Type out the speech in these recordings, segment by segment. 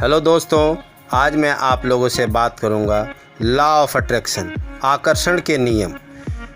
Hello दोस्तों, आज मैं आप लोगों से बात करूंगा लॉ ऑफ अट्रैक्शन, आकर्षण के नियम।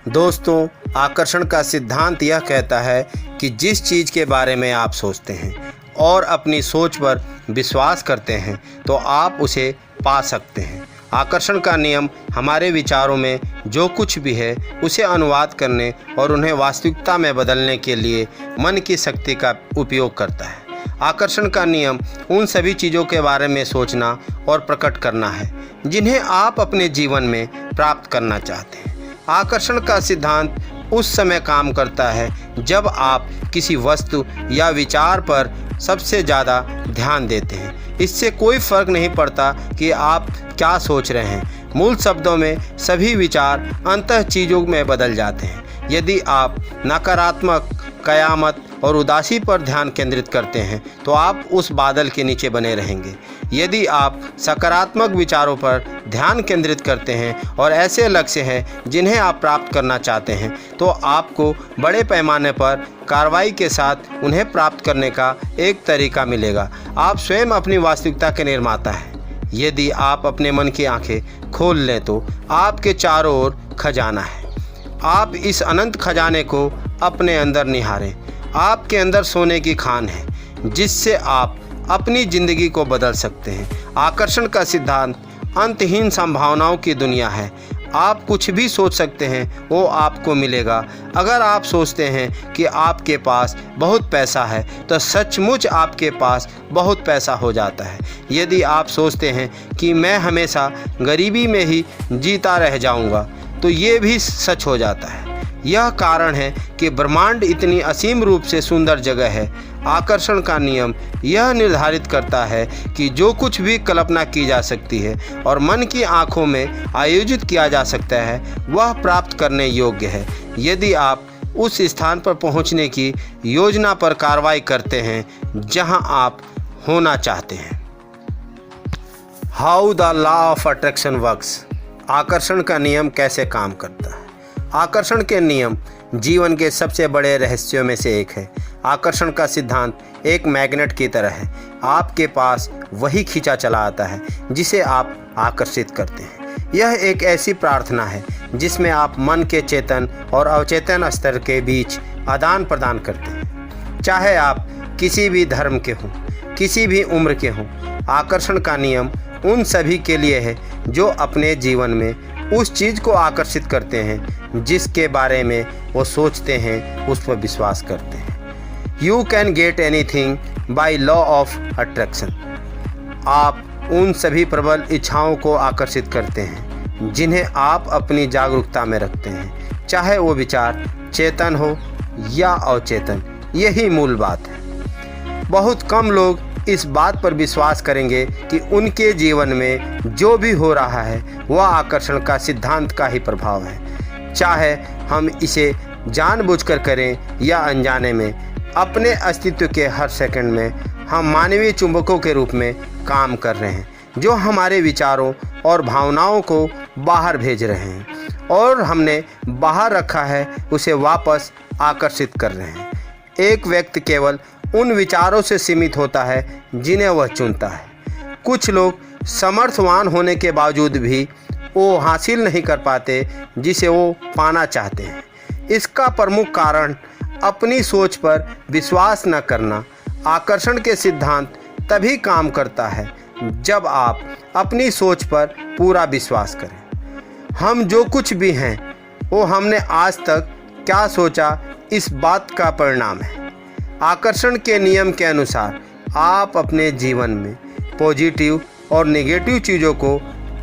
दोस्तों, आकर्षण का सिद्धांत यह कहता है कि जिस चीज़ के बारे में आप सोचते हैं और अपनी सोच पर विश्वास करते हैं तो आप उसे पा सकते हैं। आकर्षण का नियम हमारे विचारों में जो कुछ भी है उसे अनुवाद करने और उन्हें वास्तविकता में बदलने के लिए मन की शक्ति का उपयोग करता है। आकर्षण का नियम उन सभी चीज़ों के बारे में सोचना और प्रकट करना है जिन्हें आप अपने जीवन में प्राप्त करना चाहते हैं। आकर्षण का सिद्धांत उस समय काम करता है जब आप किसी वस्तु या विचार पर सबसे ज़्यादा ध्यान देते हैं। इससे कोई फ़र्क नहीं पड़ता कि आप क्या सोच रहे हैं। मूल शब्दों में सभी विचार अंततः चीज़ों में बदल जाते हैं। यदि आप नकारात्मक, कयामत और उदासी पर ध्यान केंद्रित करते हैं तो आप उस बादल के नीचे बने रहेंगे। यदि आप सकारात्मक विचारों पर ध्यान केंद्रित करते हैं और ऐसे लक्ष्य हैं जिन्हें आप प्राप्त करना चाहते हैं तो आपको बड़े पैमाने पर कार्रवाई के साथ उन्हें प्राप्त करने का एक तरीका मिलेगा। आप स्वयं अपनी वास्तविकता के निर्माता हैं। यदि आप अपने मन की आंखें खोल लें तो आपके चारों ओर खजाना है। आप इस अनंत खजाने को अपने अंदर निहारें। आपके अंदर सोने की खान है जिससे आप अपनी ज़िंदगी को बदल सकते हैं। आकर्षण का सिद्धांत अंतहीन संभावनाओं की दुनिया है। आप कुछ भी सोच सकते हैं वो आपको मिलेगा। अगर आप सोचते हैं कि आपके पास बहुत पैसा है तो सचमुच आपके पास बहुत पैसा हो जाता है। यदि आप सोचते हैं कि मैं हमेशा गरीबी में ही जीता रह जाऊंगा तो ये भी सच हो जाता है। यह कारण है कि ब्रह्मांड इतनी असीम रूप से सुंदर जगह है। आकर्षण का नियम यह निर्धारित करता है कि जो कुछ भी कल्पना की जा सकती है और मन की आंखों में आयोजित किया जा सकता है वह प्राप्त करने योग्य है। यदि आप उस स्थान पर पहुंचने की योजना पर कार्रवाई करते हैं जहां आप होना चाहते हैं। How the law of attraction works, आकर्षण का नियम कैसे काम करता है। आकर्षण के नियम जीवन के सबसे बड़े रहस्यों में से एक है। आकर्षण का सिद्धांत एक मैग्नेट की तरह है। आपके पास वही खींचा चला आता है जिसे आप आकर्षित करते हैं। यह एक ऐसी प्रार्थना है जिसमें आप मन के चेतन और अवचेतन स्तर के बीच आदान प्रदान करते हैं। चाहे आप किसी भी धर्म के हों, किसी भी उम्र के हों, आकर्षण का नियम उन सभी के लिए है जो अपने जीवन में उस चीज़ को आकर्षित करते हैं जिसके बारे में वो सोचते हैं, उस पर विश्वास करते हैं। You can get anything by law of attraction. आप उन सभी प्रबल इच्छाओं को आकर्षित करते हैं जिन्हें आप अपनी जागरूकता में रखते हैं, चाहे वो विचार चेतन हो या अवचेतन। यही मूल बात है। बहुत कम लोग इस बात पर विश्वास करेंगे कि उनके जीवन में जो भी हो रहा है वह आकर्षण का सिद्धांत का ही प्रभाव है। चाहे हम इसे जानबूझकर करें या अनजाने में, अपने अस्तित्व के हर सेकंड में हम मानवीय चुंबकों के रूप में काम कर रहे हैं जो हमारे विचारों और भावनाओं को बाहर भेज रहे हैं और हमने बाहर रखा है उसे वापस आकर्षित कर रहे हैं। एक व्यक्ति केवल उन विचारों से सीमित होता है जिन्हें वह चुनता है। कुछ लोग समर्थवान होने के बावजूद भी वो हासिल नहीं कर पाते जिसे वो पाना चाहते हैं। इसका प्रमुख कारण अपनी सोच पर विश्वास न करना। आकर्षण के सिद्धांत तभी काम करता है जब आप अपनी सोच पर पूरा विश्वास करें। हम जो कुछ भी हैं वो हमने आज तक क्या सोचा इस बात का परिणाम है। आकर्षण के नियम के अनुसार आप अपने जीवन में पॉजिटिव और नेगेटिव चीज़ों को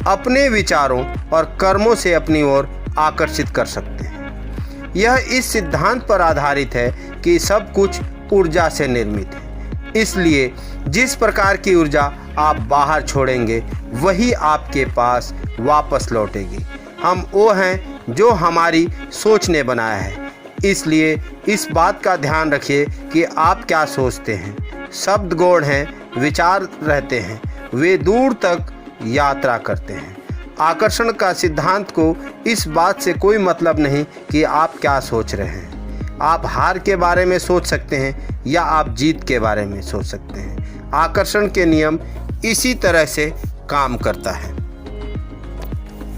अपने विचारों और कर्मों से अपनी ओर आकर्षित कर सकते हैं। यह इस सिद्धांत पर आधारित है कि सब कुछ ऊर्जा से निर्मित है, इसलिए जिस प्रकार की ऊर्जा आप बाहर छोड़ेंगे वही आपके पास वापस लौटेगी। हम वो हैं जो हमारी सोच ने बनाया है, इसलिए इस बात का ध्यान रखिए कि आप क्या सोचते हैं। शब्द गौण हैं, विचार रहते हैं, वे दूर तक यात्रा करते हैं। आकर्षण का सिद्धांत को इस बात से कोई मतलब नहीं कि आप क्या सोच रहे हैं। आप हार के बारे में सोच सकते हैं या आप जीत के बारे में सोच सकते हैं। आकर्षण के नियम इसी तरह से काम करता है।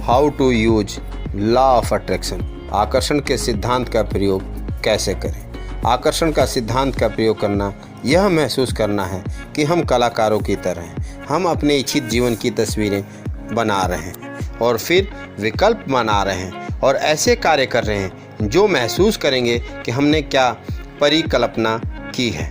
How to use law of attraction, आकर्षण के सिद्धांत का प्रयोग कैसे करें। आकर्षण का सिद्धांत का प्रयोग करना यह महसूस करना है कि हम कलाकारों की तरह हैं। हम अपने इच्छित जीवन की तस्वीरें बना रहे हैं और फिर विकल्प बना रहे हैं और ऐसे कार्य कर रहे हैं जो महसूस करेंगे कि हमने क्या परिकल्पना की है।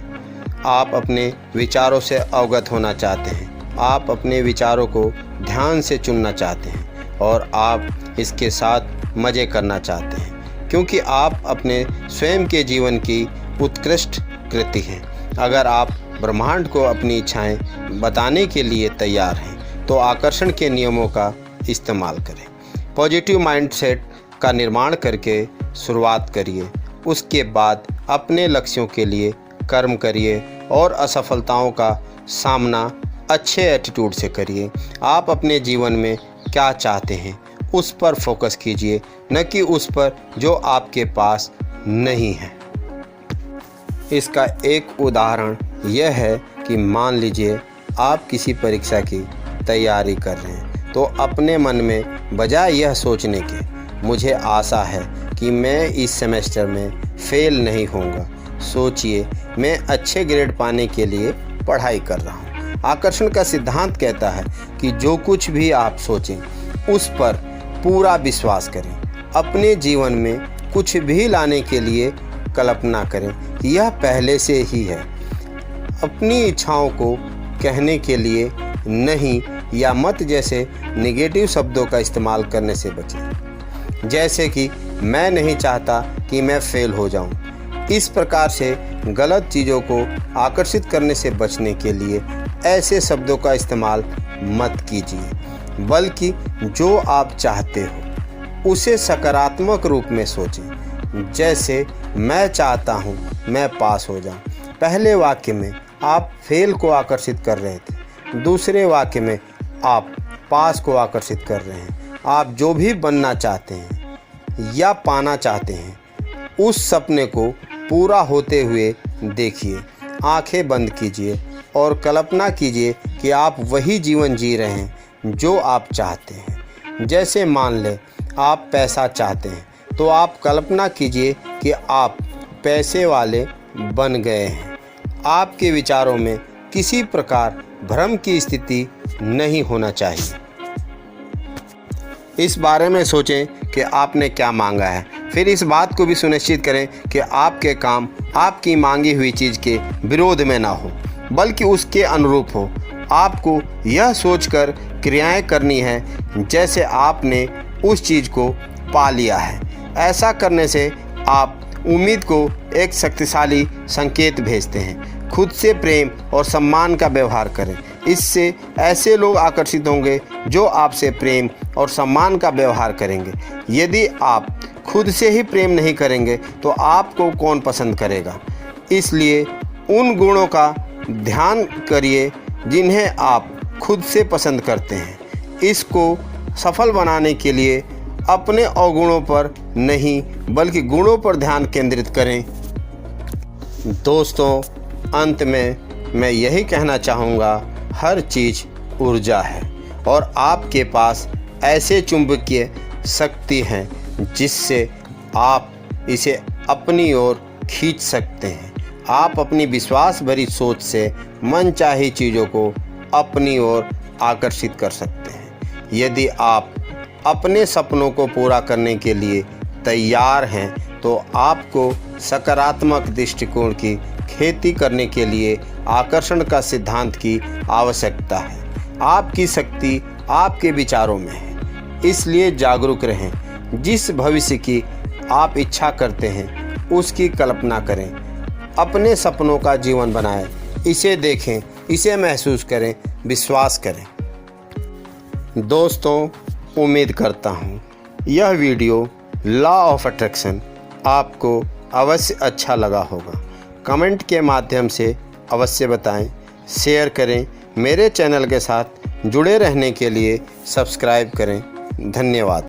आप अपने विचारों से अवगत होना चाहते हैं, आप अपने विचारों को ध्यान से चुनना चाहते हैं और आप इसके साथ मज़े करना चाहते हैं, क्योंकि आप अपने स्वयं के जीवन की उत्कृष्ट कृति हैं। अगर आप ब्रह्मांड को अपनी इच्छाएं बताने के लिए तैयार हैं तो आकर्षण के नियमों का इस्तेमाल करें। पॉजिटिव माइंडसेट का निर्माण करके शुरुआत करिए, उसके बाद अपने लक्ष्यों के लिए कर्म करिए और असफलताओं का सामना अच्छे एटीट्यूड से करिए। आप अपने जीवन में क्या चाहते हैं उस पर फोकस कीजिए, न कि उस पर जो आपके पास नहीं है। इसका एक उदाहरण यह है कि मान लीजिए आप किसी परीक्षा की तैयारी कर रहे हैं, तो अपने मन में बजाय यह सोचने के मुझे आशा है कि मैं इस सेमेस्टर में फेल नहीं होऊंगा, सोचिए मैं अच्छे ग्रेड पाने के लिए पढ़ाई कर रहा हूँ। आकर्षण का सिद्धांत कहता है कि जो कुछ भी आप सोचें उस पर पूरा विश्वास करें। अपने जीवन में कुछ भी लाने के लिए कल्पना करें कि यह पहले से ही है। अपनी इच्छाओं को कहने के लिए नहीं या मत जैसे नेगेटिव शब्दों का इस्तेमाल करने से बचें, जैसे कि मैं नहीं चाहता कि मैं फेल हो जाऊं। इस प्रकार से गलत चीज़ों को आकर्षित करने से बचने के लिए ऐसे शब्दों का इस्तेमाल मत कीजिए, बल्कि जो आप चाहते हो उसे सकारात्मक रूप में सोचें। जैसे मैं चाहता हूँ मैं पास हो जाऊँ। पहले वाक्य में आप फेल को आकर्षित कर रहे थे, दूसरे वाक्य में आप पास को आकर्षित कर रहे हैं। आप जो भी बनना चाहते हैं या पाना चाहते हैं उस सपने को पूरा होते हुए देखिए। आंखें बंद कीजिए और कल्पना कीजिए कि आप वही जीवन जी रहे हैं जो आप चाहते हैं। जैसे मान लें आप पैसा चाहते हैं तो आप कल्पना कीजिए कि आप पैसे वाले बन गए हैं। आपके विचारों में किसी प्रकार भ्रम की स्थिति नहीं होना चाहिए। इस बारे में सोचें कि आपने क्या मांगा है। फिर इस बात को भी सुनिश्चित करें कि आपके काम आपकी मांगी हुई चीज़ के विरोध में ना हो, बल्कि उसके अनुरूप हो। आपको यह सोचकर क्रियाएं करनी है जैसे आपने उस चीज़ को पा लिया है। ऐसा करने से आप उम्मीद को एक शक्तिशाली संकेत भेजते हैं। खुद से प्रेम और सम्मान का व्यवहार करें। इससे ऐसे लोग आकर्षित होंगे जो आपसे प्रेम और सम्मान का व्यवहार करेंगे। यदि आप खुद से ही प्रेम नहीं करेंगे तो आपको कौन पसंद करेगा। इसलिए उन गुणों का ध्यान करिए जिन्हें आप खुद से पसंद करते हैं। इसको सफल बनाने के लिए अपने अवगुणों पर नहीं बल्कि गुणों पर ध्यान केंद्रित करें। दोस्तों, अंत में मैं यही कहना चाहूँगा, हर चीज़ ऊर्जा है और आपके पास ऐसे चुंबकीय शक्ति है जिससे आप इसे अपनी ओर खींच सकते हैं। आप अपनी विश्वास भरी सोच से मनचाही चीज़ों को अपनी ओर आकर्षित कर सकते हैं। यदि आप अपने सपनों को पूरा करने के लिए तैयार हैं तो आपको सकारात्मक दृष्टिकोण की खेती करने के लिए आकर्षण का सिद्धांत की आवश्यकता है। आपकी शक्ति आपके विचारों में है, इसलिए जागरूक रहें। जिस भविष्य की आप इच्छा करते हैं उसकी कल्पना करें, अपने सपनों का जीवन बनाएं, इसे देखें, इसे महसूस करें, विश्वास करें। दोस्तों, उम्मीद करता हूँ यह वीडियो लॉ ऑफ अट्रैक्शन आपको अवश्य अच्छा लगा होगा। कमेंट के माध्यम से अवश्य बताएं, शेयर करें। मेरे चैनल के साथ जुड़े रहने के लिए सब्सक्राइब करें। धन्यवाद।